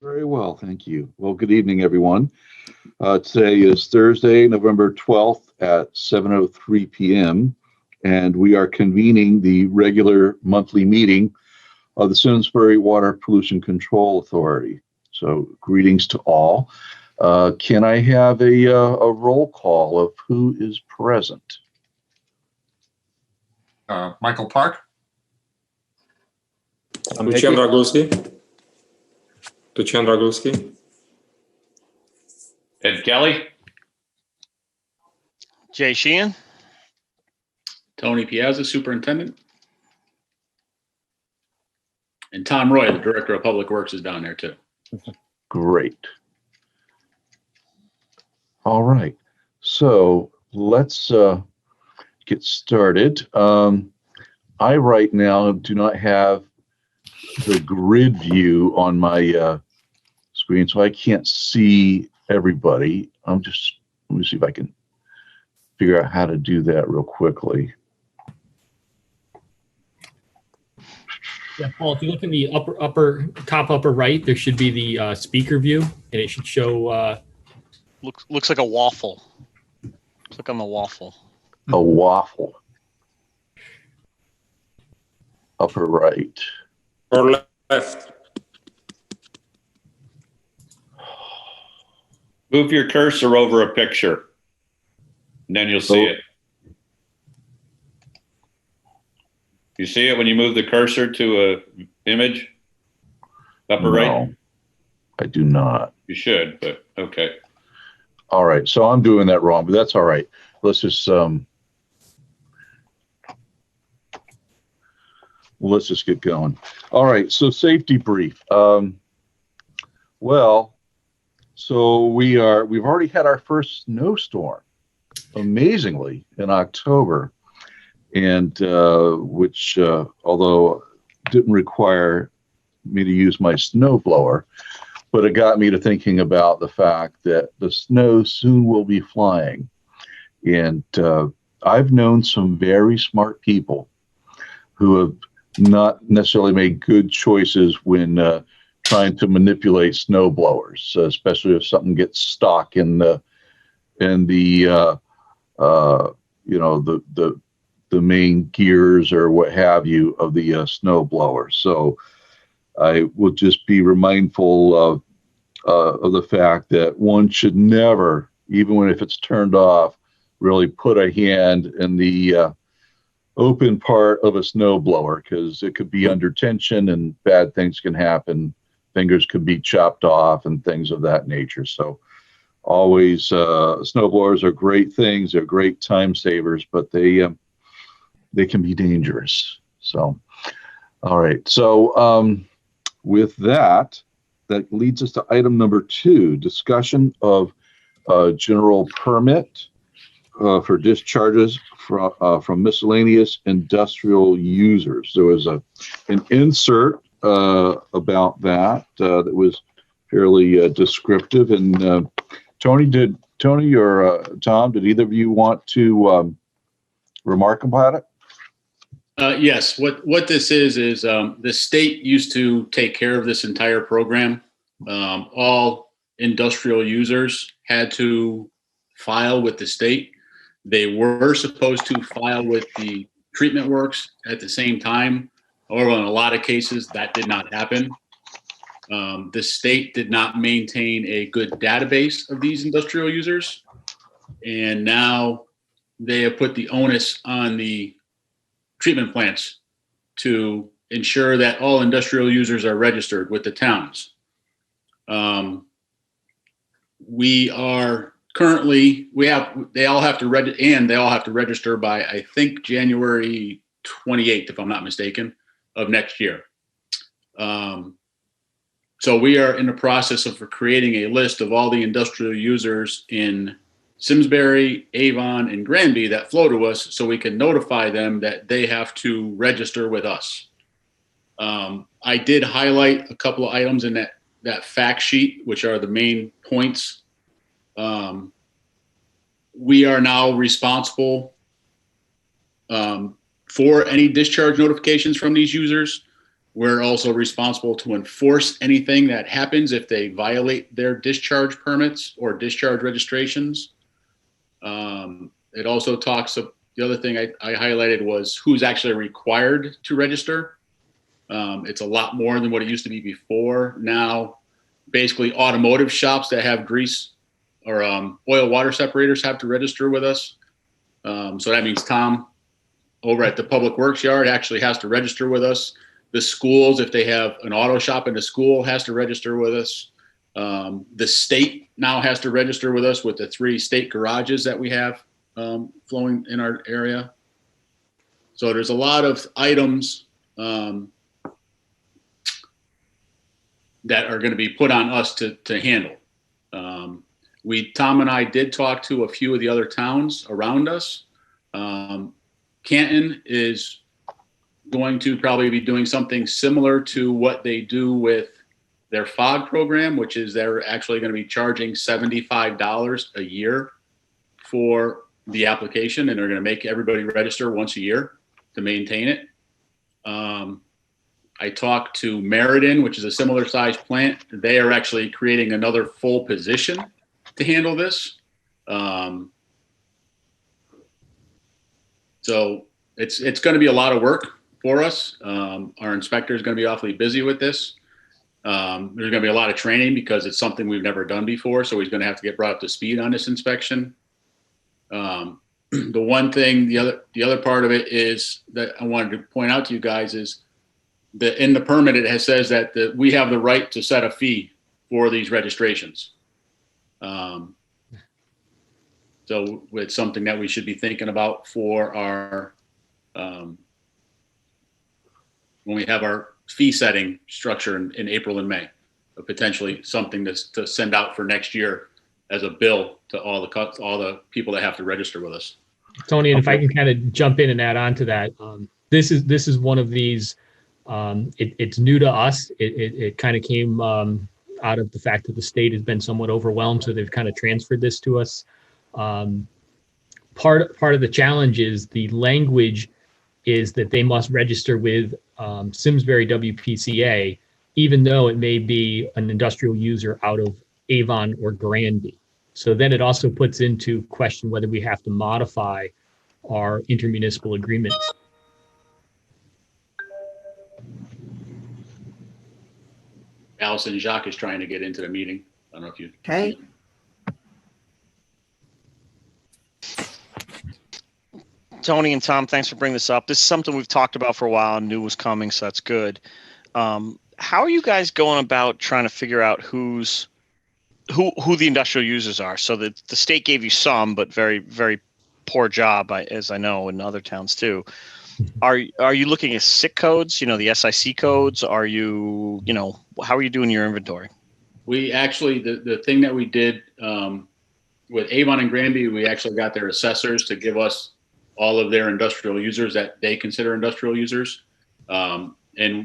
Very well, thank you. Well, good evening, everyone. Today is Thursday, November 12th at 7:03 p.m., and we are convening the regular monthly meeting of the Simsbury Water Pollution Control Authority. So, greetings to all. Can I have a roll call of who is present? Michael Park. Lucian Dragulski. Ed Kelly. Jay Sheehan. Tony Piazza, Superintendent. And Tom Roy, the Director of Public Works, is down there too. Great. All right. So let's get started. I right now do not have the grid view on my screen, so I can't see everybody. Let me see if I can figure out how to do that real quickly. Yeah, Paul, if you look in the top upper right, there should be the speaker view, and it should show. Looks like a waffle. Click on the waffle. A waffle. Upper right. Or left. Move your cursor over a picture, and then you'll see it. You see it when you move the cursor to a image? Upper right? I do not. You should, but okay. All right, so I'm doing that wrong, but that's all right. Let's just get going. All right, so safety brief. So we've already had our first snowstorm, amazingly, in October, and which although didn't require me to use my snow blower, but it got me to thinking about the fact that the snow soon will be flying. And I've known some very smart people who have not necessarily made good choices when trying to manipulate snow blowers, especially if something gets stuck in the main gears or what have you of the snow blower. So I will just be mindful of the fact that one should never, even if it's turned off, really put a hand in the open part of a snow blower, because it could be under tension and bad things can happen. Fingers could be chopped off and things of that nature. So always, snow blowers are great things. They're great time savers, but they can be dangerous. So, all right. So with that leads us to item number 2, discussion of general permit for discharges from miscellaneous industrial users. There was an insert about that that was fairly descriptive. And Tony or Tom, did either of you want to remark about it? Yes, what this is the state used to take care of this entire program. All industrial users had to file with the state. They were supposed to file with the treatment works at the same time. However, in a lot of cases, that did not happen. The state did not maintain a good database of these industrial users. And now they have put the onus on the treatment plants to ensure that all industrial users are registered with the towns. We are currently, they all have to register by, I think, January 28th, if I'm not mistaken, of next year. So we are in the process of creating a list of all the industrial users in Simsbury, Avon, and Granby that flow to us, so we can notify them that they have to register with us. I did highlight a couple of items in that fact sheet, which are the main points. We are now responsible for any discharge notifications from these users. We're also responsible to enforce anything that happens if they violate their discharge permits or discharge registrations. It also talks of the other thing I highlighted was who's actually required to register. It's a lot more than what it used to be before. Now, basically automotive shops that have grease or oil water separators have to register with us. So that means Tom over at the Public Works Yard actually has to register with us. The schools, if they have an auto shop in the school, has to register with us. The state now has to register with us with the 3 state garages that we have flowing in our area. So there's a lot of items that are going to be put on us to handle. Tom and I did talk to a few of the other towns around us. Canton is going to probably be doing something similar to what they do with their FOG program, which is they're actually going to be charging $75 a year for the application, and they're going to make everybody register once a year to maintain it. I talked to Meriden, which is a similar sized plant. They are actually creating another full position to handle this. So it's going to be a lot of work for us. Our inspector is going to be awfully busy with this. There's going to be a lot of training because it's something we've never done before. So he's going to have to get brought up to speed on this inspection. The one thing, the other part of it is that I wanted to point out to you guys is that in the permit, it says that we have the right to set a fee for these registrations. So it's something that we should be thinking about for our, when we have our fee setting structure in April and May, but potentially something to send out for next year as a bill to all the people that have to register with us. Tony, and if I can kind of jump in and add on to that, this is one of these. It's new to us. It kind of came out of the fact that the state has been somewhat overwhelmed, so they've kind of transferred this to us. Part of the challenge is the language is that they must register with Simsbury WPCA, even though it may be an industrial user out of Avon or Granby. So then it also puts into question whether we have to modify our intermunicipal agreements. Allison Jacques is trying to get into the meeting. I don't know if you. Okay. Tony and Tom, thanks for bringing this up. This is something we've talked about for a while and knew was coming, so that's good. How are you guys going about trying to figure out who the industrial users are? So the state gave you some, but very, very poor job, as I know, in other towns too. Are you looking at SIC codes, the SIC codes? Are you, how are you doing your inventory? We actually, the thing that we did with Avon and Granby, we actually got their assessors to give us all of their industrial users that they consider industrial users. And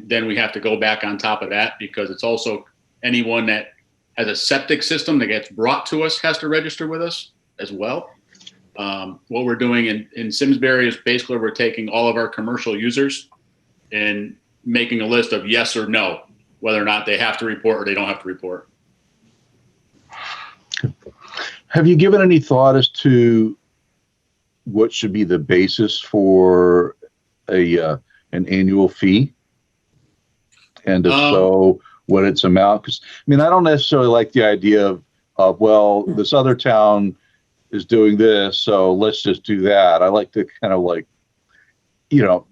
then we have to go back on top of that because it's also anyone that has a septic system that gets brought to us has to register with us as well. What we're doing in Simsbury is basically we're taking all of our commercial users and making a list of yes or no, whether or not they have to report or they don't have to report. Have you given any thought as to what should be the basis for an annual fee? And if so, what its amount? Because I don't necessarily like the idea of well, this other town is doing this, so let's just do that. I like to kind of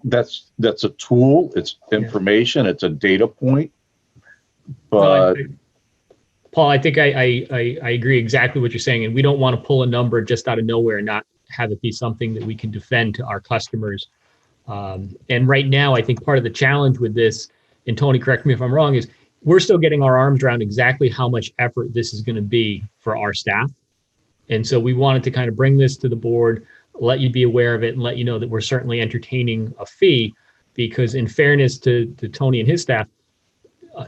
that's a tool, it's information, it's a data point. But Paul, I think I agree exactly what you're saying, and we don't want to pull a number just out of nowhere and not have it be something that we can defend to our customers. And right now, I think part of the challenge with this, and Tony, correct me if I'm wrong, is we're still getting our arms around exactly how much effort this is going to be for our staff. And so we wanted to kind of bring this to the board, let you be aware of it, and let you know that we're certainly entertaining a fee, because in fairness to Tony and his staff,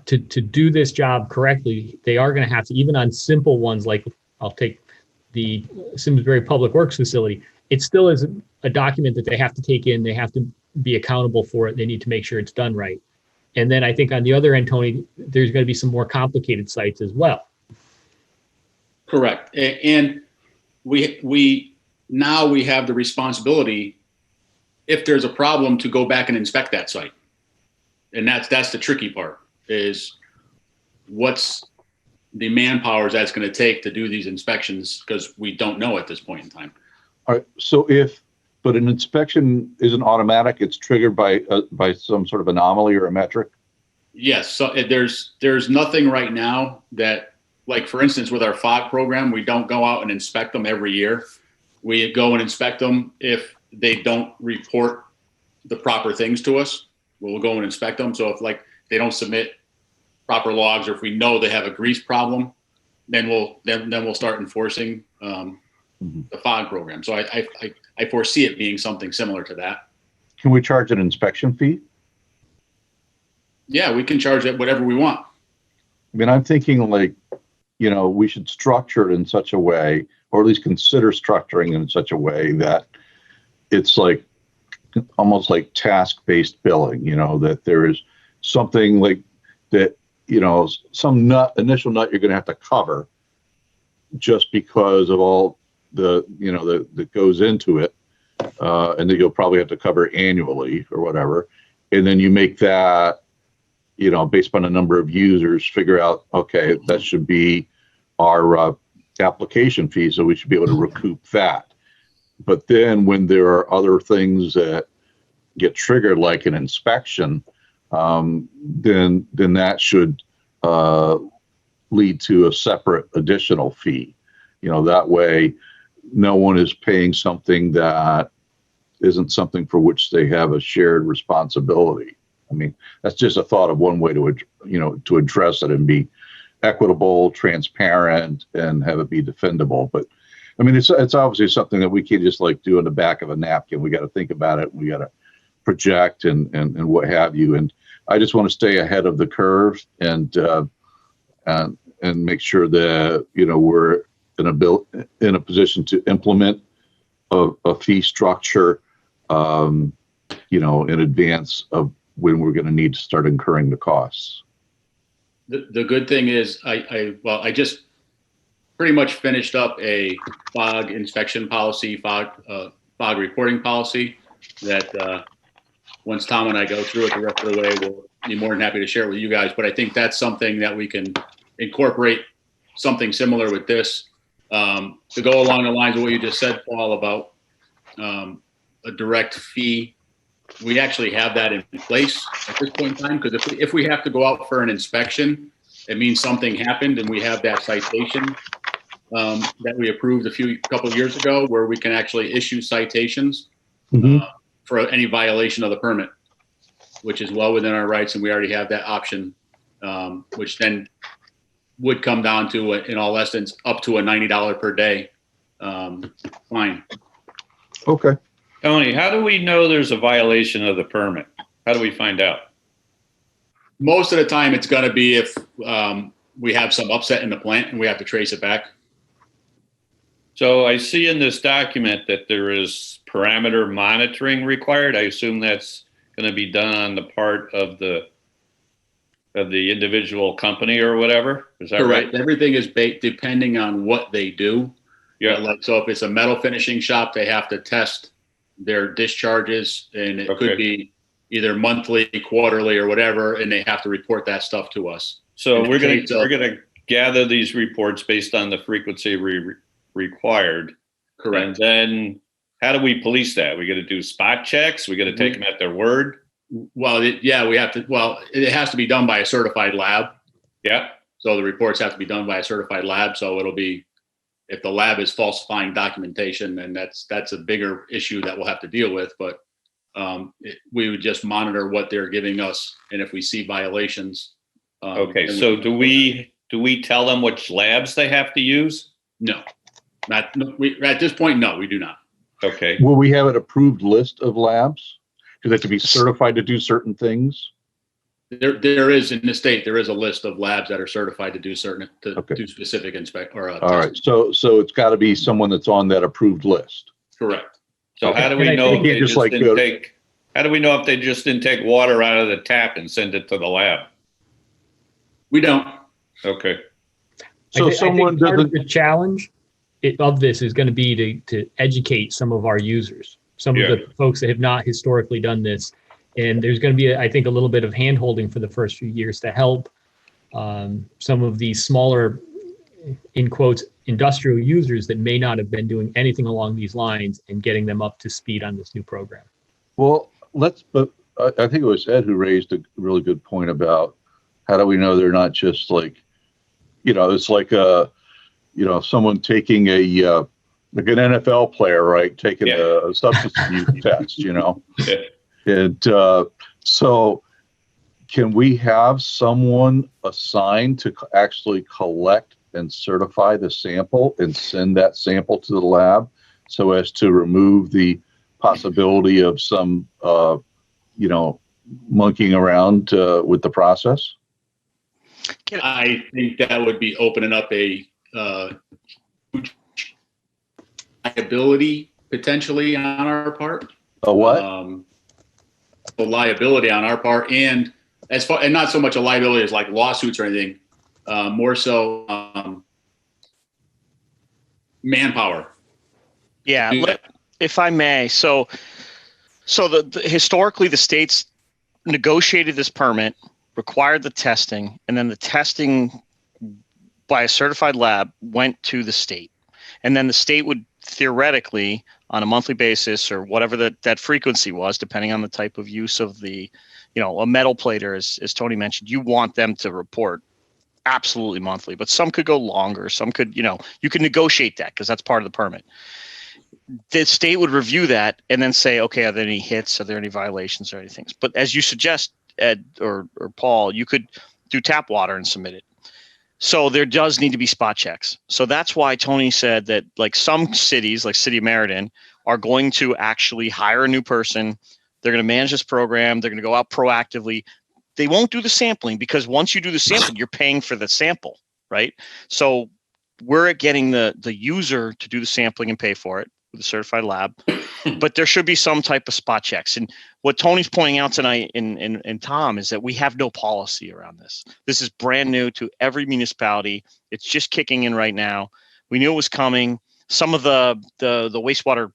to do this job correctly, they are going to have to, even on simple ones, like I'll take the Simsbury Public Works facility, it still is a document that they have to take in. They have to be accountable for it. They need to make sure it's done right. And then I think on the other end, Tony, there's going to be some more complicated sites as well. Correct. And we now have the responsibility, if there's a problem, to go back and inspect that site. And that's the tricky part, is what's the manpower that's going to take to do these inspections, because we don't know at this point in time. All right. So but an inspection isn't automatic. It's triggered by some sort of anomaly or a metric. Yes. So there's nothing right now that, like, for instance, with our FOG program, we don't go out and inspect them every year. We go and inspect them if they don't report the proper things to us. We'll go and inspect them. So if, like, they don't submit proper logs, or if we know they have a grease problem, then we'll start enforcing the FOG program. So I foresee it being something similar to that. Can we charge an inspection fee? Yeah, we can charge it whatever we want. I mean, I'm thinking, like, we should structure it in such a way, or at least consider structuring it in such a way that it's like almost like task-based billing, that there is something like that, some initial nut you're going to have to cover just because of all the, that goes into it. And that you'll probably have to cover annually or whatever. And then you make that, based on a number of users, figure out, okay, that should be our application fee, so we should be able to recoup that. But then when there are other things that get triggered, like an inspection, then that should lead to a separate additional fee. That way no one is paying something that isn't something for which they have a shared responsibility. I mean, that's just a thought of one way to address it and be equitable, transparent, and have it be defendable. But I mean, it's obviously something that we can't just like do in the back of a napkin. We got to think about it. We got to project and what have you. And I just want to stay ahead of the curve and make sure that we're in a position to implement a fee structure, in advance of when we're going to need to start incurring the costs. The good thing is I just pretty much finished up a FOG inspection policy, FOG reporting policy that once Tom and I go through it the rest of the way, we'll be more than happy to share it with you guys. But I think that's something that we can incorporate, something similar with this, to go along the lines of what you just said, Paul, about a direct fee. We actually have that in place at this point in time, because if we have to go out for an inspection, it means something happened, and we have that citation that we approved a couple of years ago, where we can actually issue citations for any violation of the permit, which is well within our rights, and we already have that option, which then would come down to, in all essence, up to a $90 per day fine. Okay. Tony, how do we know there's a violation of the permit? How do we find out? Most of the time, it's going to be if we have some upset in the plant and we have to trace it back. So I see in this document that there is parameter monitoring required. I assume that's going to be done on the part of the individual company or whatever. Is that Correct. right? Everything is depending on what they do. Yeah. So if it's a metal finishing shop, they have to test their discharges, and it could be either monthly, quarterly, or whatever, and they have to report that stuff to us. So we're going to gather these reports based on the frequency required. Correct. And then how do we police that? We got to do spot checks. We got to take them at their word. Well, we have to. Well, it has to be done by a certified lab. Yeah. So the reports have to be done by a certified lab. So it'll be, if the lab is falsifying documentation, then that's a bigger issue that we'll have to deal with. But we would just monitor what they're giving us, and if we see violations. Okay. So do we tell them which labs they have to use? No, at this point, no, we do not. Okay. Will we have an approved list of labs? Do they have to be certified to do certain things? There is, in the state, there is a list of labs that are certified to do do specific All right. So it's got to be someone that's on that approved list. Correct. So Okay. how do we And I know think you can't just like go How do we know if they just didn't take water out of the tap and send it to the lab? We don't. Okay. So I someone think part of doesn't. the challenge of this is going to be to educate some of our users, some of the folks that have not historically done this. And there's going to be, I think, a little bit of hand-holding for the first few years to help some of these smaller, in quotes, industrial users that may not have been doing anything along these lines and getting them up to speed on this new program. Well, but I think it was Ed who raised a really good point about how do we know they're not just like, it's like someone taking like an NFL player, right? Taking a substance abuse test, Yeah. And so can we have someone assigned to actually collect and certify the sample and send that sample to the lab so as to remove the possibility of some, monkeying around with the process? I think that would be opening up a huge liability potentially on our part. A what? A liability on our part, and and not so much a liability as like lawsuits or anything, more so manpower. Yeah, if I may. So historically, the states negotiated this permit, required the testing, and then the testing by a certified lab went to the state. And then the state would theoretically, on a monthly basis or whatever that frequency was, depending on the type of use of the, a metal plater, as Tony mentioned, you want them to report absolutely monthly, but some could go longer. Some could, you can negotiate that because that's part of the permit. The state would review that and then say, okay, are there any hits? Are there any violations or anything? But as you suggest, Ed or Paul, you could do tap water and submit it. So there does need to be spot checks. So that's why Tony said that like some cities, like City of Meriden, are going to actually hire a new person. They're going to manage this program. They're going to go out proactively. They won't do the sampling because once you do the sampling, you're paying for the sample, right? So we're getting the user to do the sampling and pay for it with a certified lab, but there should be some type of spot checks. And what Tony's pointing out tonight and Tom is that we have no policy around this. This is brand new to every municipality. It's just kicking in right now. We knew it was coming. Some of the wastewater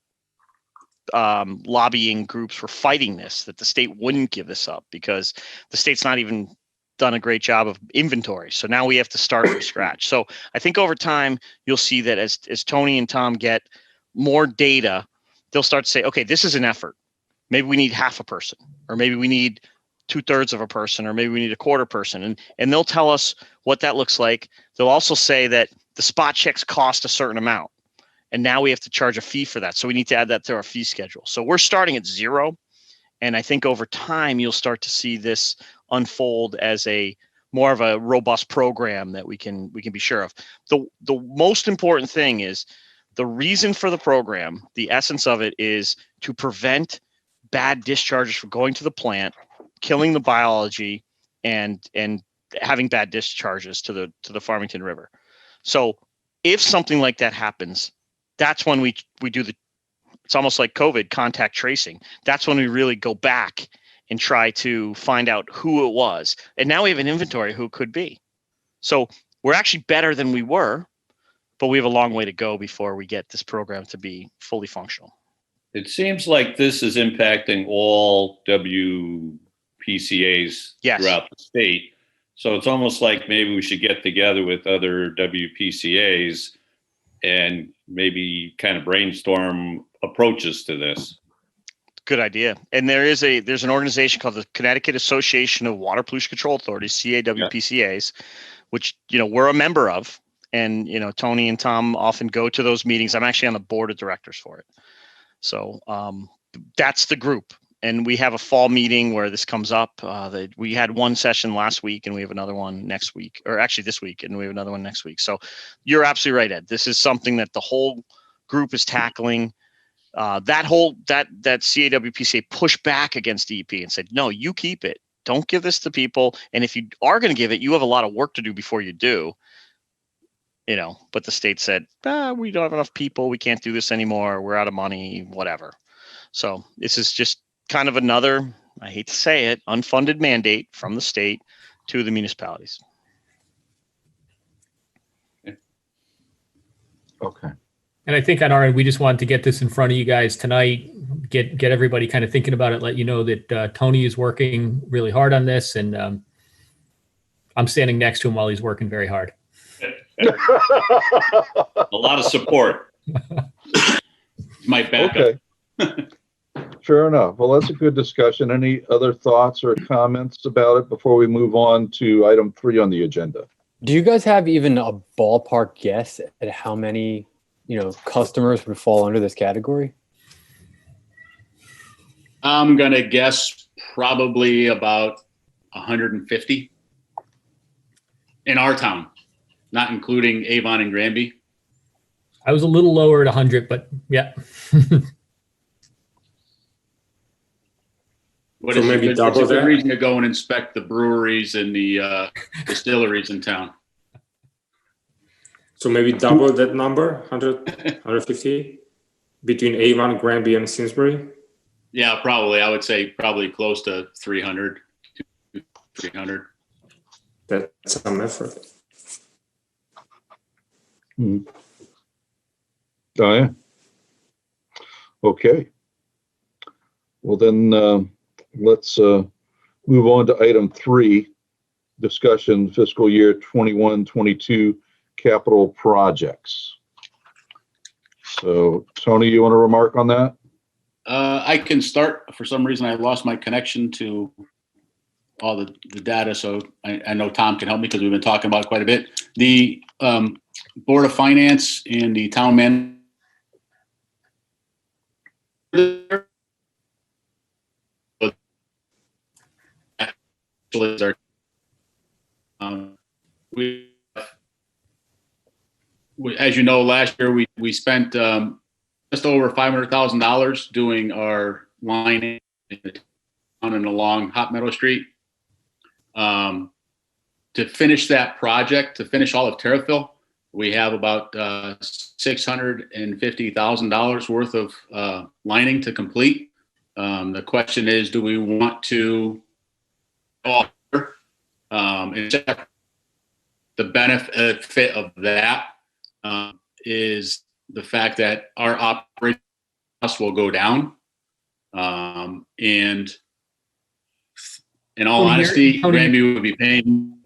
lobbying groups were fighting this, that the state wouldn't give this up because the state's not even done a great job of inventory. So now we have to start from scratch. So I think over time, you'll see that as Tony and Tom get more data, they'll start to say, okay, this is an effort. Maybe we need half a person, or maybe we need 2/3 of a person, or maybe we need a quarter person. And they'll tell us what that looks like. They'll also say that the spot checks cost a certain amount. And now we have to charge a fee for that. So we need to add that to our fee schedule. So we're starting at zero. And I think over time, you'll start to see this unfold as a more of a robust program that we can be sure of. The most important thing is the reason for the program, the essence of it is to prevent bad discharges from going to the plant, killing the biology, and having bad discharges to the Farmington River. So if something like that happens, that's when we do it's almost like COVID, contact tracing. That's when we really go back and try to find out who it was. And now we have an inventory who it could be. So we're actually better than we were, but we have a long way to go before we get this program to be fully functional. It seems like this is impacting all WPCAs throughout the state. So it's almost like maybe we should get together with other WPCAs and maybe kind of brainstorm approaches to this. Good idea. And there's an organization called the Connecticut Association of Water Pollution Control Authorities, CAWPCAs, which, we're a member of. And, Tony and Tom often go to those meetings. I'm actually on the board of directors for it. So that's the group. And we have a fall meeting where this comes up. We had one session last week and we have another one next week, or actually this week, and we have another one next week. So you're absolutely right, Ed. This is something that the whole group is tackling. That CAWPCA pushed back against DEP and said, no, you keep it. Don't give this to people. And if you are going to give it, you have a lot of work to do before you do. But the state said, we don't have enough people. We can't do this anymore. We're out of money, whatever. So this is just kind of another, I hate to say it, unfunded mandate from the state to the municipalities. Okay. And I think on our end, we just wanted to get this in front of you guys tonight, get everybody kind of thinking about it, let you know that Tony is working really hard on this, and I'm standing next to him while he's working very hard. A lot of support. My backup. Okay. Fair enough. Well, that's a good discussion. Any other thoughts or comments about it before we move on to item 3 on the agenda? Do you guys have even a ballpark guess at how many, customers would fall under this category? I'm going to guess probably about 150 in our town, not including Avon and Granby. I was a little lower at 100, but yeah. What So is maybe it's double a good that? reason to go and inspect the breweries and the distilleries in town. So maybe double that number, 100, 150 between Avon, Granby, and Simsbury. Yeah, probably. I would say probably close to 300. 300. That's some effort. Oh, yeah. Okay. Well, then let's move on to item 3, discussion fiscal year 21-22 capital projects. So, Tony, you want to remark on that? I can start. For some reason, I lost my connection to all the data, so I know Tom can help me because we've been talking about it quite a bit. The Board of Finance and the town manager as you know, last year we spent just over $500,000 doing our lining on and along Hot Meadow Street. To finish that project, to finish all of Terrafil, we have about $650,000 worth of lining to complete. The question is, do we want to offer and check the benefit of that is the fact that our operating costs will go down. And in all honesty, Granby would be paying.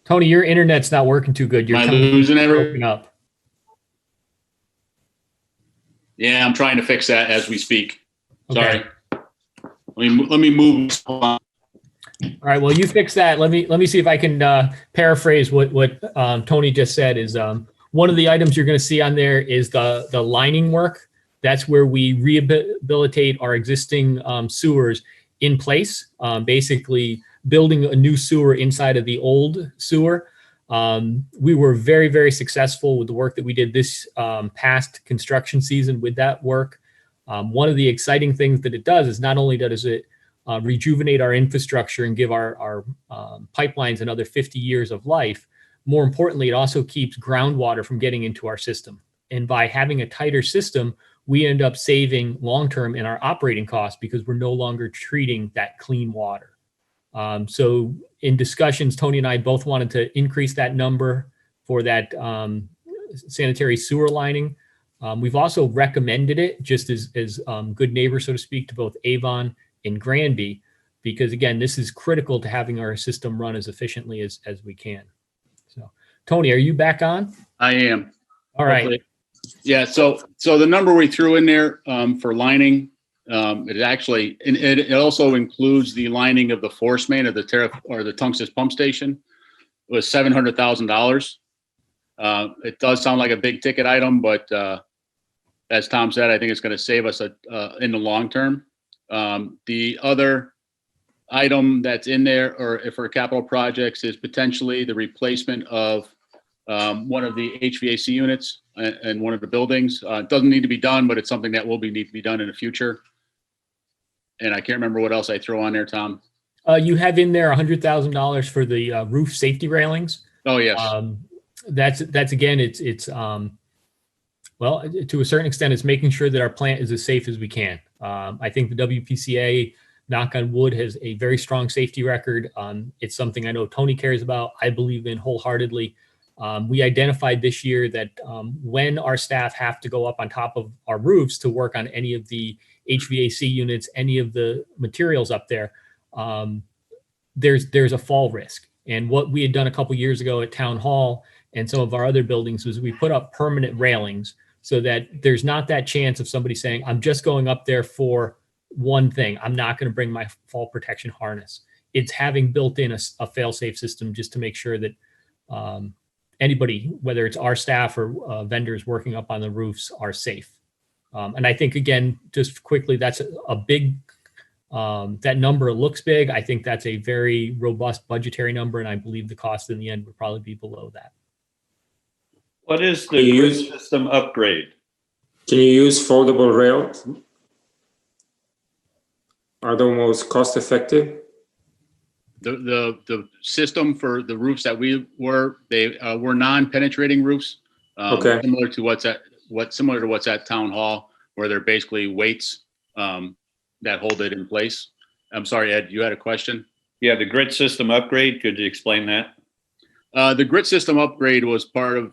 Tony, your internet's not working too good. You're Am I losing broken everything? up. Yeah, I'm trying to fix that as we speak. Sorry. Okay. Let me move on. All right. Well, you fix that. Let me see if I can paraphrase what Tony just said. Is one of the items you're going to see on there is the lining work. That's where we rehabilitate our existing sewers in place. Basically, building a new sewer inside of the old sewer. We were very, very successful with the work that we did this past construction season with that work. One of the exciting things that it does is not only does it rejuvenate our infrastructure and give our pipelines another 50 years of life, more importantly, it also keeps groundwater from getting into our system. And by having a tighter system, we end up saving long-term in our operating costs because we're no longer treating that clean water. So in discussions, Tony and I both wanted to increase that number for that sanitary sewer lining. We've also recommended it just as good neighbors, so to speak, to both Avon and Granby, because again, this is critical to having our system run as efficiently as we can. So, Tony, are you back on? I am. All right. Hopefully. Yeah. So the number we threw in there for lining, it actually, it also includes the lining of the force main of the Tunxus pump station. It was $700,000. It does sound like a big ticket item, but as Tom said, I think it's going to save us in the long term. The other item that's in there, or for capital projects, is potentially the replacement of one of the HVAC units in one of the buildings. It doesn't need to be done, but it's something that will need to be done in the future. And I can't remember what else I throw on there, Tom. You have in there $100,000 for the roof safety railings. Oh yes. That's again, it's Well, to a certain extent, it's making sure that our plant is as safe as we can. I think the WPCA, knock on wood, has a very strong safety record. It's something I know Tony cares about. I believe in wholeheartedly. We identified this year that when our staff have to go up on top of our roofs to work on any of the HVAC units, any of the materials up there, there's a fall risk. And what we had done a couple years ago at Town Hall and some of our other buildings was we put up permanent railings so that there's not that chance of somebody saying, I'm just going up there for one thing. I'm not going to bring my fall protection harness. It's having built in a fail-safe system just to make sure that anybody, whether it's our staff or vendors working up on the roofs, are safe. And I think, again, just quickly, that's a big, that number looks big. I think that's a very robust budgetary number, and I believe the cost in the end would probably be below that. What is the grid system upgrade? Can you use foldable rails? Are they most cost effective? The system for the roofs that we were, they were non-penetrating roofs. Okay. Similar to what's at Town Hall, where they're basically weights that hold it in place. I'm sorry, Ed, you had a question? Yeah, the grid system upgrade. Could you explain that? The grid system upgrade was part of,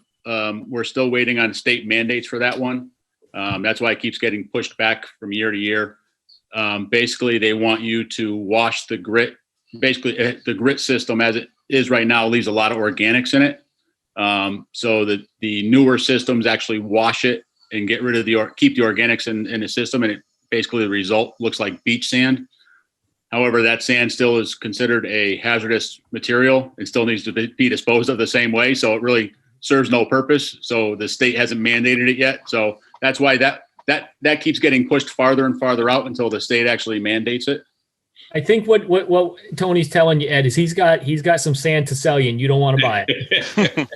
we're still waiting on state mandates for that one. That's why it keeps getting pushed back from year to year. Basically, they want you to wash the grit. Basically, the grit system as it is right now leaves a lot of organics in it. So the newer systems actually wash it and get rid of keep the organics in the system, and it basically the result looks like beach sand. However, that sand still is considered a hazardous material and still needs to be disposed of the same way. So it really serves no purpose. So the state hasn't mandated it yet. So that's why that keeps getting pushed farther and farther out until the state actually mandates it. I think what Tony's telling you, Ed, is he's got some sand to sell you, and you don't want to buy it.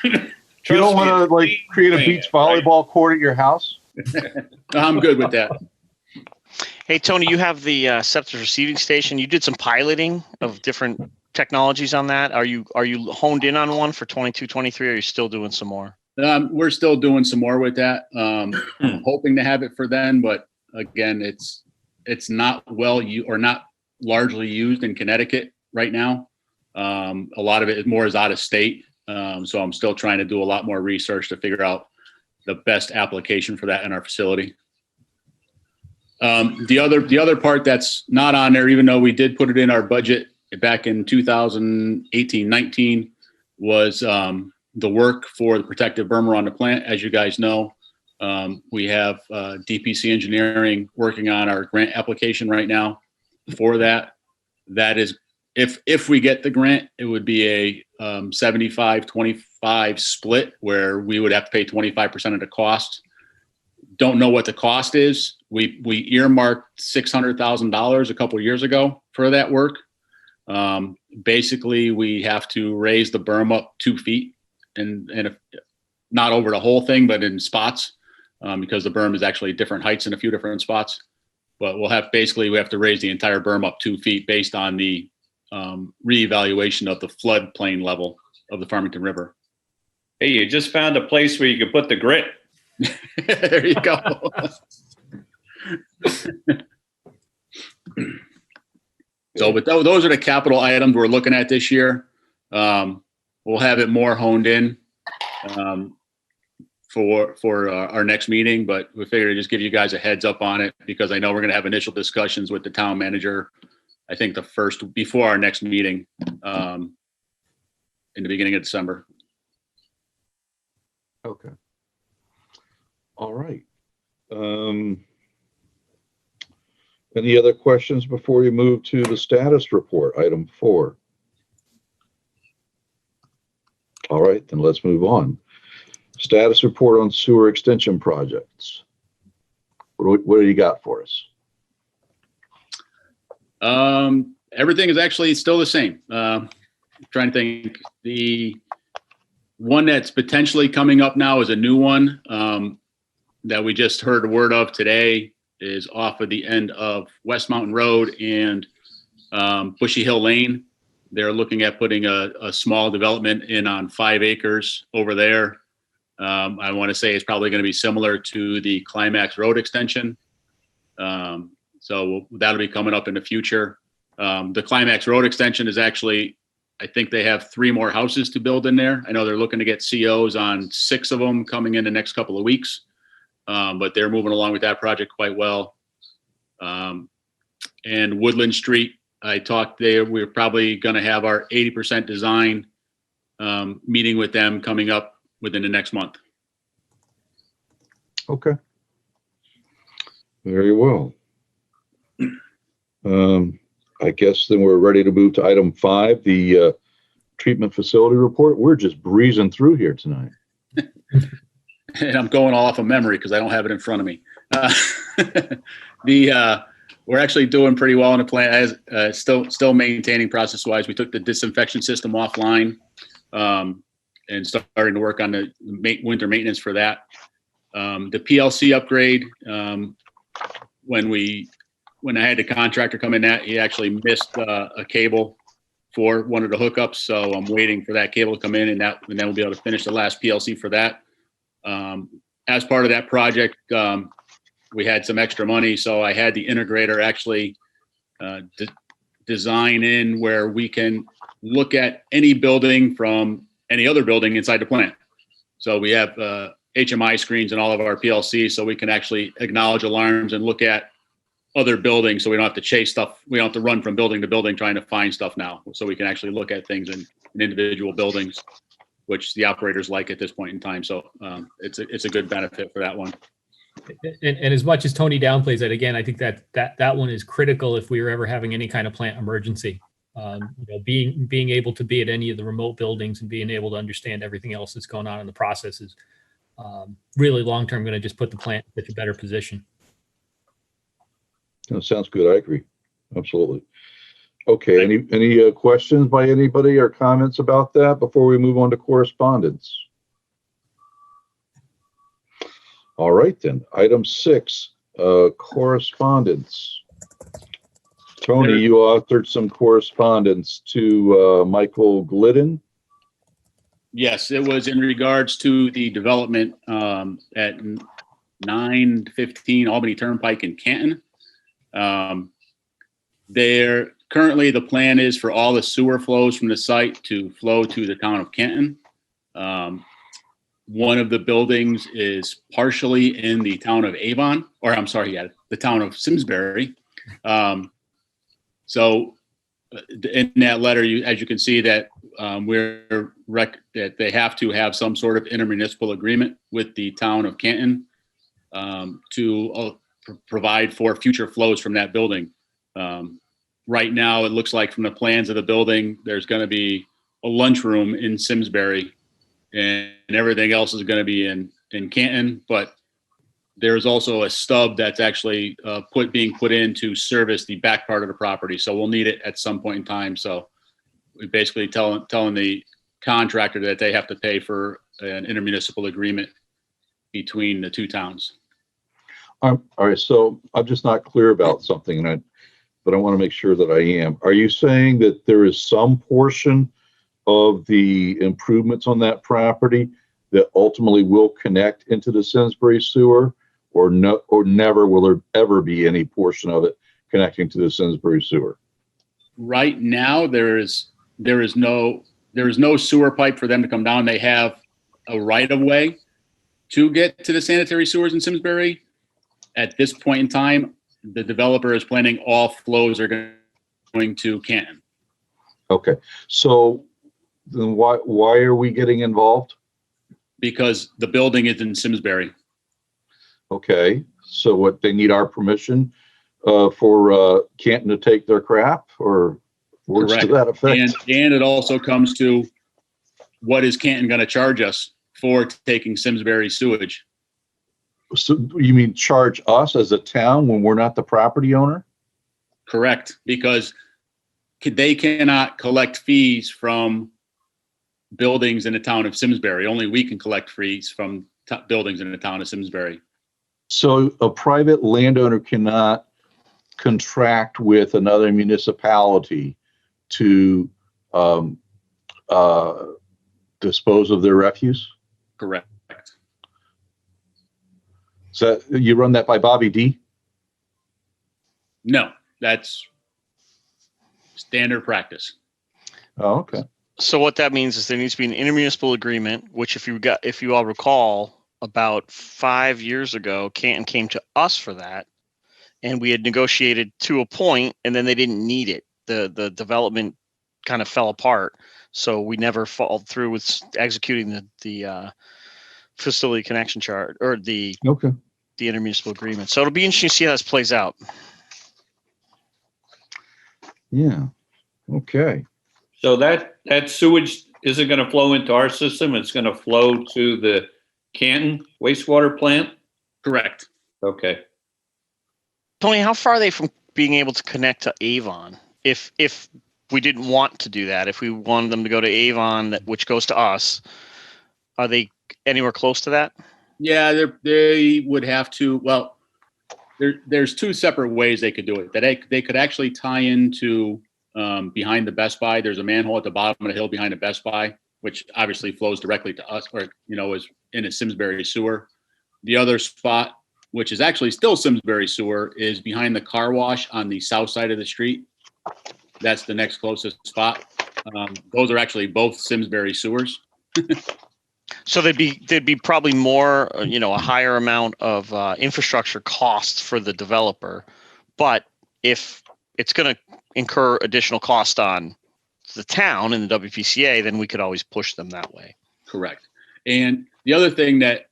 You don't want to like create a beach volleyball court at your house? I'm good with that. Hey, Tony, you have the septic receiving station. You did some piloting of different technologies on that. Are you honed in on one for 22, 23, or are you still doing some more? We're still doing some more with that. I'm hoping to have it for then, but again, it's not not largely used in Connecticut right now. A lot of it is out of state. So I'm still trying to do a lot more research to figure out the best application for that in our facility. The other part that's not on there, even though we did put it in our budget back in 2018-19, was the work for the protective berm on the plant. As you guys know, we have DPC Engineering working on our grant application right now for that. That is, if we get the grant, it would be a 75-25 split where we would have to pay 25% of the cost. Don't know what the cost is. We earmarked $600,000 a couple of years ago for that work. Basically, we have to raise the berm up 2 feet, and if, not over the whole thing, but in spots, because the berm is actually different heights in a few different spots. But we have to raise the entire berm up 2 feet based on the reevaluation of the floodplain level of the Farmington River. Hey, you just found a place where you could put the grit. There you go. So, but those are the capital items we're looking at this year. We'll have it more honed in for our next meeting, but we figured to just give you guys a heads up on it because I know we're going to have initial discussions with the town manager. I think before our next meeting in the beginning of December. Okay. All right. Any other questions before we move to the status report, item 4? All right, then let's move on. Status report on sewer extension projects. What do you got for us? Everything is actually still the same. Trying to think. The one that's potentially coming up now is a new one that we just heard a word of today, is off of the end of West Mountain Road and Bushy Hill Lane. They're looking at putting a small development in on 5 acres over there. I want to say it's probably going to be similar to the Climax Road extension. So that'll be coming up in the future. The Climax Road extension is actually, I think they have 3 more houses to build in there. I know they're looking to get COs on 6 of them coming in the next couple of weeks. But they're moving along with that project quite well. And Woodland Street, I talked there, we're probably going to have our 80% design meeting with them coming up within the next month. Okay. Very well. I guess then we're ready to move to item 5, the treatment facility report. We're just breezing through here tonight. And I'm going all off of memory because I don't have it in front of me. We're actually doing pretty well in the plant. Still maintaining process-wise. We took the disinfection system offline and starting to work on the winter maintenance for that. The PLC upgrade, when I had the contractor come in, he actually missed a cable for one of the hookups. So I'm waiting for that cable to come in, and then we'll be able to finish the last PLC for that. As part of that project, we had some extra money, so I had the integrator actually design in where we can look at any building from any other building inside the plant. So we have HMI screens in all of our PLCs, so we can actually acknowledge alarms and look at other buildings, so we don't have to chase stuff. We don't have to run from building to building trying to find stuff now. So we can actually look at things in individual buildings, which the operators like at this point in time. So it's a good benefit for that one. And as much as Tony downplays it, again, I think that one is critical if we were ever having any kind of plant emergency. Being able to be at any of the remote buildings and being able to understand everything else that's going on in the process is really long-term going to just put the plant in such a better position. That sounds good. I agree. Absolutely. Okay. Any questions by anybody or comments about that before we move on to correspondence? All right, then. Item 6, correspondence. Tony, you authored some correspondence to Michael Glidden. Yes, it was in regards to the development at 915 Albany Turnpike in Canton. Currently the plan is for all the sewer flows from the site to flow to the town of Canton. One of the buildings is partially in the town of Avon, or I'm sorry, the town of Simsbury. So in that letter, as you can see that that they have to have some sort of intermunicipal agreement with the town of Canton to provide for future flows from that building. Right now, it looks like from the plans of the building, there's going to be a lunchroom in Simsbury, and everything else is going to be in Canton. But there's also a stub that's actually being put in to service the back part of the property. So we'll need it at some point in time. So we basically telling the contractor that they have to pay for an intermunicipal agreement between the two towns. All right, so I'm just not clear about something, but I want to make sure that I am. Are you saying that there is some portion of the improvements on that property that ultimately will connect into the Simsbury sewer, or never will there ever be any portion of it connecting to the Simsbury sewer? Right now, there is no sewer pipe for them to come down. They have a right of way to get to the sanitary sewers in Simsbury. At this point in time, the developer is planning all flows are going to Canton. Okay, so then why are we getting involved? Because the building is in Simsbury. Okay, so what, they need our permission for Canton to take their crap, or words to that effect? And it also comes to, what is Canton going to charge us for taking Simsbury sewage? So you mean charge us as a town when we're not the property owner? Correct, because they cannot collect fees from buildings in the town of Simsbury. Only we can collect fees from buildings in the town of Simsbury. So a private landowner cannot contract with another municipality to dispose of their refuse? Correct. So you run that by Bobby D? No, that's standard practice. Oh, okay. So what that means is there needs to be an intermunicipal agreement, which if you all recall, about 5 years ago, Canton came to us for that, and we had negotiated to a point, and then they didn't need it. The development kind of fell apart, so we never followed through with executing the facility connection chart or the Okay. intermunicipal agreement. So it'll be interesting to see how this plays out. Yeah. Okay. So that sewage isn't going to flow into our system. It's going to flow to the Canton wastewater plant. Correct. Okay. Tony, how far are they from being able to connect to Avon? If we didn't want to do that, if we wanted them to go to Avon, which goes to us, are they anywhere close to that? Yeah, they would have to. Well, there's two separate ways they could do it. That they could actually tie into behind the Best Buy. There's a manhole at the bottom of the hill behind the Best Buy, which obviously flows directly to us, or is in a Simsbury sewer. The other spot, which is actually still Simsbury sewer, is behind the car wash on the south side of the street. That's the next closest spot. Those are actually both Simsbury sewers. So there'd be probably more, a higher amount of infrastructure costs for the developer, but if it's going to incur additional cost on the town and the WPCA, then we could always push them that way. Correct. And the other thing that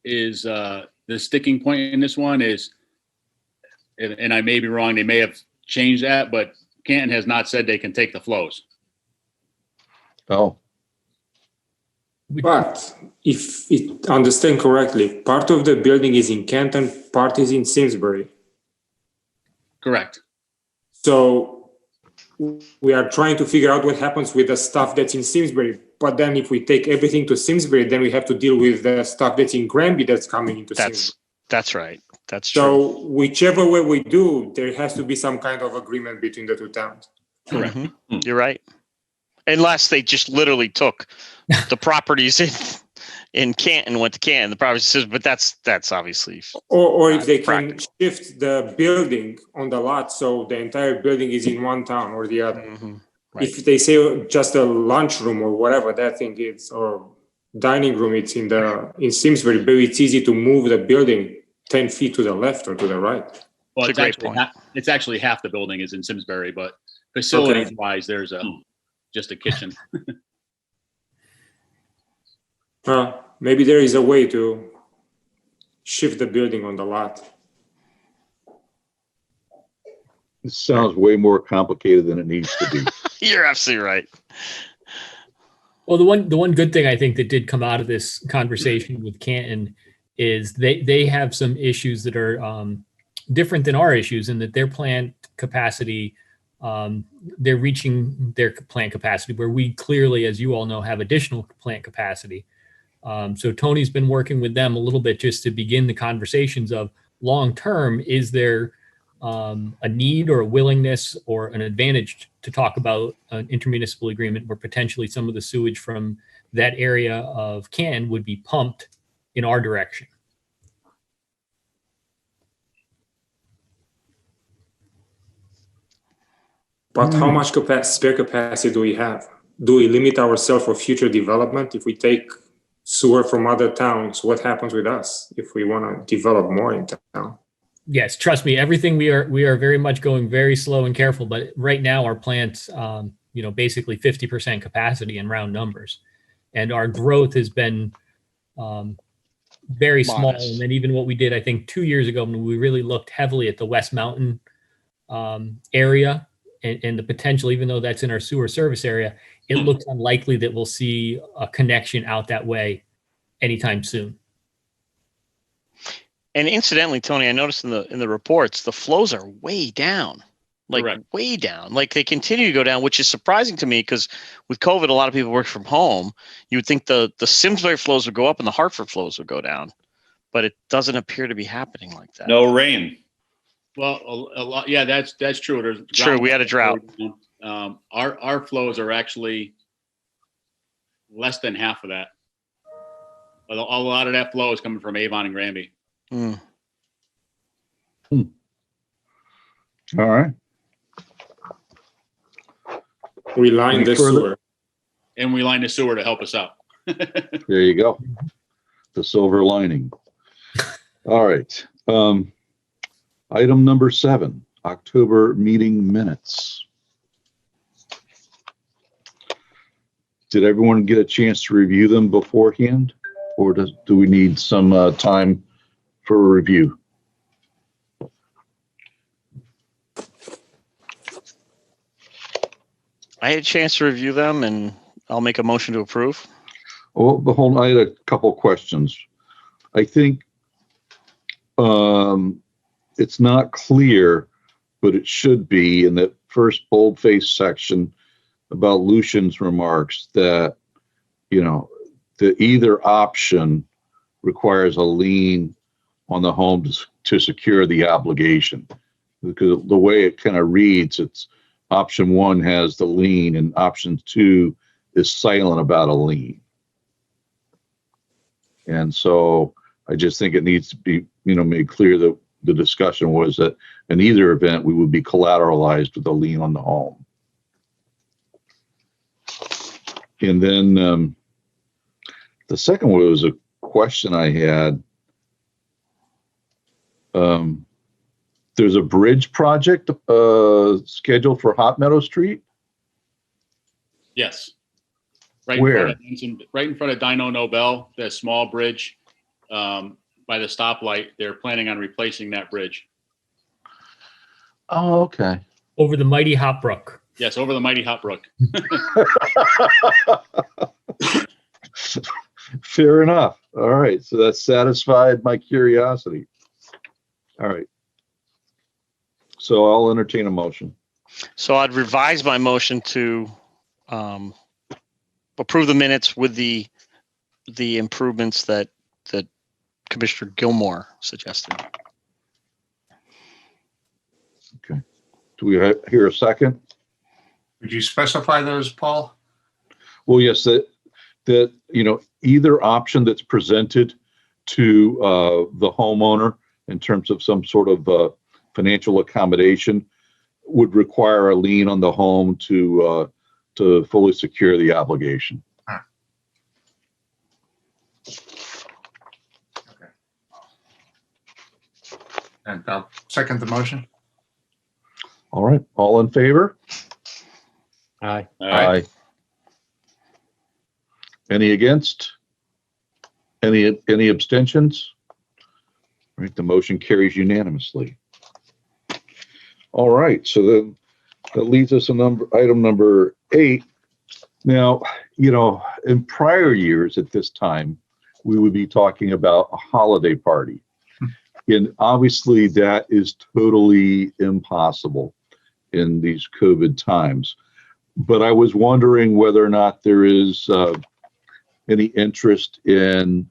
is the sticking point in this one is, and I may be wrong, they may have changed that, but Canton has not said they can take the flows. Oh. But if it understand correctly, part of the building is in Canton, part is in Simsbury. Correct. So we are trying to figure out what happens with the stuff that's in Simsbury. But then if we take everything to Simsbury, then we have to deal with the stuff that's in Granby that's coming into Simsbury. That's right. That's true. So whichever way we do, there has to be some kind of agreement between the two towns. Correct. Mm-hmm. You're right. Unless they just literally took the properties in Canton, went to Canton, the properties, but that's obviously. Or if they can practical. shift the building on the lot, so the entire building is in one town or the other. Mm-hmm. Right. If they say just a lunchroom or whatever that thing is, or dining room, it's in Simsbury, but it's easy to move the building 10 feet to the left or to the right. Well, It's a great point. It's actually half the building is in Simsbury, but facilities wise, there's just a kitchen. Maybe there is a way to shift the building on the lot. This sounds way more complicated than it needs to be. You're absolutely right. Well, the one good thing I think that did come out of this conversation with Canton is they have some issues that are different than our issues, in that their plant capacity, they're reaching their plant capacity, where we clearly, as you all know, have additional plant capacity. So Tony's been working with them a little bit just to begin the conversations of long term, is there a need or a willingness or an advantage to talk about an intermunicipal agreement where potentially some of the sewage from that area of Canton would be pumped in our direction. But how much spare capacity do we have? Do we limit ourselves for future development? If we take sewer from other towns, what happens with us if we want to develop more in town? Yes, trust me, everything we are very much going very slow and careful, but right now our plant's basically 50% capacity in round numbers. And our growth has been very small. Modest. And then even what we did, I think 2 years ago, when we really looked heavily at the West Mountain area and the potential, even though that's in our sewer service area, it looks unlikely that we'll see a connection out that way anytime soon. And incidentally, Tony, I noticed in the reports, the flows are way down, Correct. way down. Like they continue to go down, which is surprising to me because with COVID, a lot of people work from home. You would think the Simsbury flows would go up and the Hartford flows would go down, but it doesn't appear to be happening like that. No rain. Well, a lot. Yeah, that's true. There's True, we had a drought. Our flows are actually less than half of that. A lot of that flow is coming from Avon and Granby. Mm. All right. We line Any the further- sewer. And we line the sewer to help us out. There you go. The silver lining. All right. Item number 7, October meeting minutes. Did everyone get a chance to review them beforehand? Or do we need some time for a review? I had a chance to review them, and I'll make a motion to approve. Well, I had a couple questions. I think it's not clear, but it should be in that first boldface section about Lucian's remarks that, the either option requires a lien on the home to secure the obligation. Because the way it kind of reads, it's option 1 has the lien and option 2 is silent about a lien. And so I just think it needs to be, made clear that the discussion was that in either event, we would be collateralized with a lien on the home. And then the second one was a question I had. There's a bridge project scheduled for Hot Meadow Street. Yes. Right in front of Dino Nobel, that small bridge by the stoplight. They're planning on replacing that bridge. Oh, okay. Over the mighty Hot Brook. Yes, over the mighty Hot Brook. Fair enough. All right. So that satisfied my curiosity. All right. So I'll entertain a motion. So I'd revise my motion to approve the minutes with the improvements that Commissioner Gilmore suggested. Okay. Do we hear a second? Would you specify those, Paul? Well, yes, that either option that's presented to the homeowner in terms of some sort of financial accommodation would require a lien on the home to fully secure the obligation. Huh. Okay. And I'll second the motion. All right. All in favor? Aye. Aye. Any against? Any abstentions? All right, the motion carries unanimously. All right, so then that leads us to item number 8. Now, in prior years at this time, we would be talking about a holiday party. And obviously that is totally impossible in these COVID times. But I was wondering whether or not there is any interest in,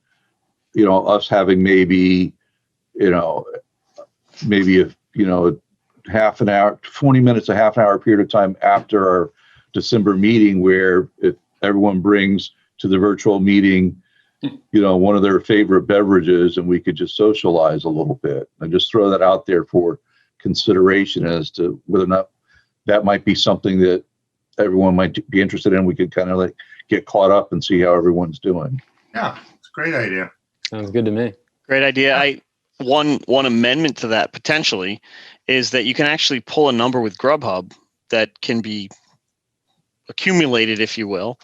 us having maybe half an hour, 20 minutes, a half an hour period of time after our December meeting, where if everyone brings to the virtual meeting, one of their favorite beverages, and we could just socialize a little bit, and just throw that out there for consideration as to whether or not that might be something that everyone might be interested in. We could kind of get caught up and see how everyone's doing. Yeah, it's a great idea. Sounds good to me. Great idea. One amendment to that potentially is that you can actually pull a number with Grubhub that can be accumulated, if you will,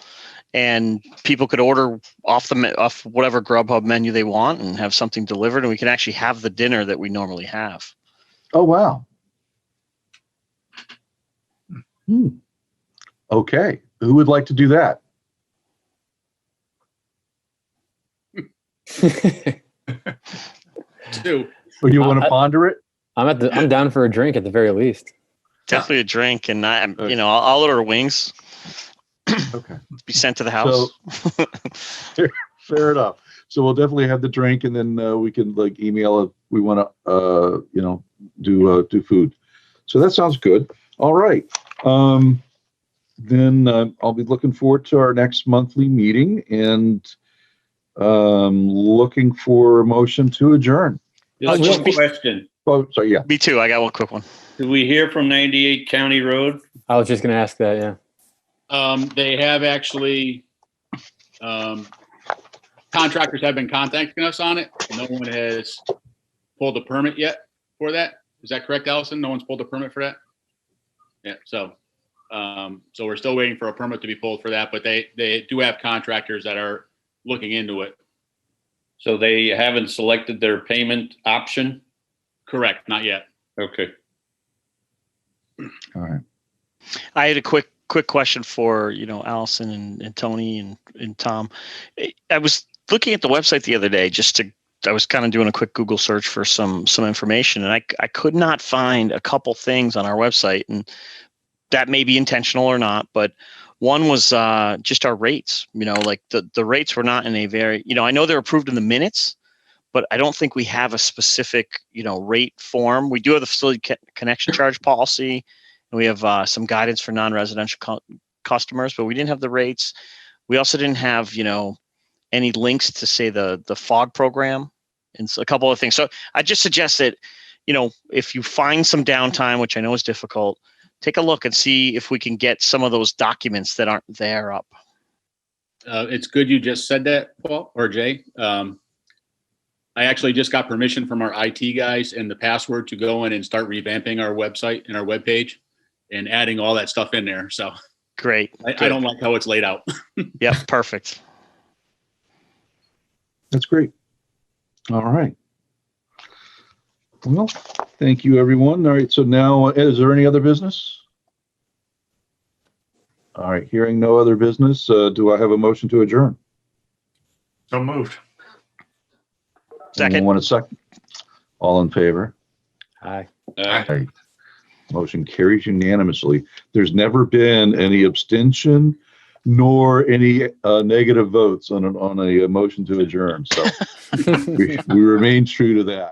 and people could order off whatever Grubhub menu they want and have something delivered, and we can actually have the dinner that we normally have. Oh, wow. Okay. Who would like to do that? Two. Or you want to ponder it? I'm down for a drink at the very least. Definitely a drink, and I'll order wings. Okay. Be sent to the house. So, fair enough. So we'll definitely have the drink, and then we can email if we want to do food. So that sounds good. All right. Then I'll be looking forward to our next monthly meeting, and Looking for a motion to adjourn. Just just one be- question. Oh, sorry, yeah. Me too. I got one quick one. Did we hear from 98 County Road? I was just going to ask that. Yeah. They have actually, contractors have been contacting us on it. No one has pulled a permit yet for that. Is that correct, Allison? No one's pulled a permit for that? Yeah, so we're still waiting for a permit to be pulled for that, but they do have contractors that are looking into it. So they haven't selected their payment option? Correct, not yet. Okay. All right. I had a quick question for, Allison and Tony and Tom. I was looking at the website the other day I was kind of doing a quick Google search for some information, and I could not find a couple things on our website, and that may be intentional or not, but one was just our rates. Like the rates were not in a very, I know they're approved in the minutes, but I don't think we have a specific, rate form. We do have the facility connection charge policy, and we have some guidance for non-residential customers, but we didn't have the rates. We also didn't have, any links to say the FOG program and a couple of things. So I just suggest that, if you find some downtime, which I know is difficult, take a look and see if we can get some of those documents that aren't there up. It's good you just said that, Paul or Jay. I actually just got permission from our IT guys and the password to go in and start revamping our website and our webpage and adding all that stuff in there. So Great. I don't like how it's laid out. Yep. Perfect. That's great. All right. Well, thank you, everyone. All right. So now, is there any other business? All right. Hearing no other business, do I have a motion to adjourn? So moved. Second. Anyone want a second? All in favor? Hi. Aye. Motion carries unanimously. There's never been any abstention nor any negative votes on a motion to adjourn. So we remain true to that.